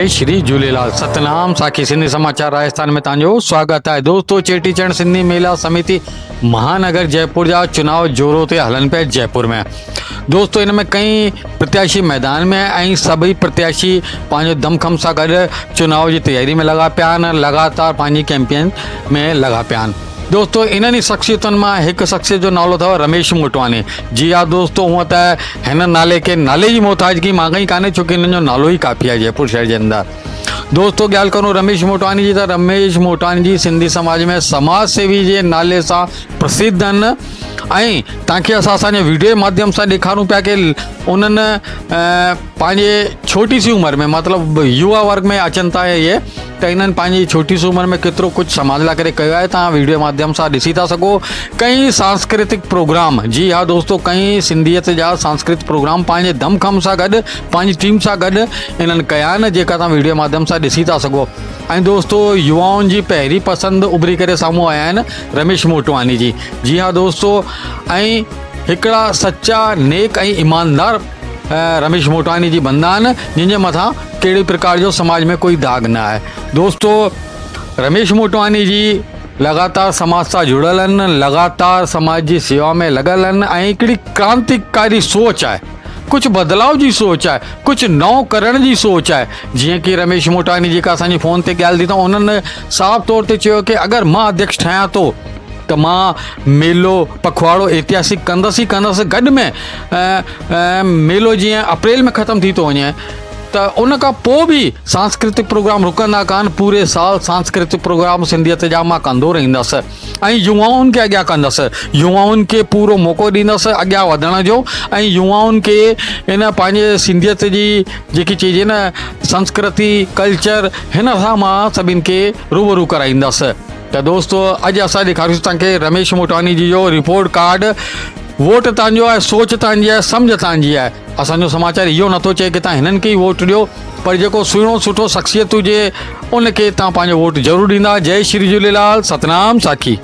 जय श्री झूलेलाल। सतनाम साखी सिंधी समाचार राजस्थान में तव्हांजो स्वागत है। दोस्तों, चेटीचंड सिंधी मेला समिति महानगर जयपुर जा चुनाव जोरों ते हलन पे जयपुर में। दोस्तों, इनमें कई प्रत्याशी मैदान में ऐं सभी प्रत्याशी पंहिंजो दमखम सां गॾु चुनाव जी तैयारी में लॻा पिया आहिनि, लगातार पंहिंजी कैंपेन में लॻा पिया आहिनि। दोस्तों, इन्हनि शख्सियतुनि मां हिकु शख्सियत जो नालो अथव रमेश मोटवानी। जी हा दोस्तों, हूअं त हिन नाले जी मोहताजगी मांगई कान्हे, छोकी हिननि जो नालो ई काफ़ी आहे जयपुर शहर जे अंदरि। दोस्तों, ॻाल्हि करूं रमेश मोटवानी जी, त रमेश मोटवानी जी सिंधी समाज में समाज सेवी जे नाले सां प्रसिद्ध आहिनि ऐं तव्हांखे असांजे वीडियो जे माध्यम सां ॾेखारूं पिया कि उन्हनि पंहिंजे छोटी सी उमिरि में मतिलबु युवा वर्ग में अचनि था इहे, त इन्हनि पंहिंजी छोटी सी उमिरि में केतिरो कुझु समाज लाइ करे कयो आहे। तव्हां वीडियो जे माध्यम सां ॾिसी था सघो। कई सांस्कृतिक प्रोग्राम, जी हा दोस्तों, कई सिंधियत जा सांस्कृतिक प्रोग्राम पंहिंजे दमखम सां गॾु पंहिंजी टीम सां गॾु इन्हनि कया आहिनि, जेका तव्हां वीडियो जे माध्यम सां ॾिसी था सघो। ऐं दोस्तों, युवाउनि जी पहिरीं पसंदि उभरी करे साम्हूं आया आहिनि रमेश मोटवानी जी। जी हा दोस्तों, ऐं हिकिड़ा सचा नेक ऐं ईमानदार रमेश मोटवानी जी बंदा आहिनि, जंहिंजे मथां कहिड़ी प्रकार जो समाज में कोई दाग न आहे। दोस्तों, रमेश मोटवानी जी लगातार समाज सां जुड़ियल आहिनि, लगातार समाज जी सेवा में लॻल आहिनि ऐं हिकिड़ी क्रांतिकारी सोच आहे, कुझु बदलाव जी सोच आहे, कुझु नओं करण जी सोच आहे। जीअं कि रमेश मोटवानी जेका असांजी फ़ोन ते ॻाल्हि थी त उन्हनि साफ़ तौर ते चयो कि अगरि मां अध्यक्ष ठहियां थो त मां मेलो पखवाड़ो ऐतिहासिक कंदसि गॾु में मेलो जीअं अप्रैल में ख़तमु थी थो वञे त उन खां पोइ बि सांस्कृतिक प्रोग्राम रुकंदा कान, पूरे साल सांस्कृतिक प्रोग्राम सिंधियत जा मां कंदो रहंदसि ऐं युवाउनि खे अॻियां कंदसि, युवाउनि खे पूरो मौक़ो ॾींदसि अॻियां वधण जो ऐं युवाउनि खे इन पंहिंजे सिंधियत जी जेकी चइजे न संस्कृति कल्चर, हिन सां मां सभिनि खे रूबरू कराईंदसि। त दोस्तों, अॼु असां ॾेखारियूं तव्हांखे रमेश मोटवानी जी जो रिपोर्ट कार्ड। वोट तव्हांजो आहे, सोच तव्हांजी आहे, सम्झ तव्हांजी आहे। असांजो समाचार इहो नथो चए कि तव्हां हिननि खे ई वोट ॾियो, पर जेको सुठो शख़्सियत हुजे उनखे तव्हां पंहिंजो वोट ज़रूरु ॾींदा। जय श्री झूलेलाल। सतनाम साखी।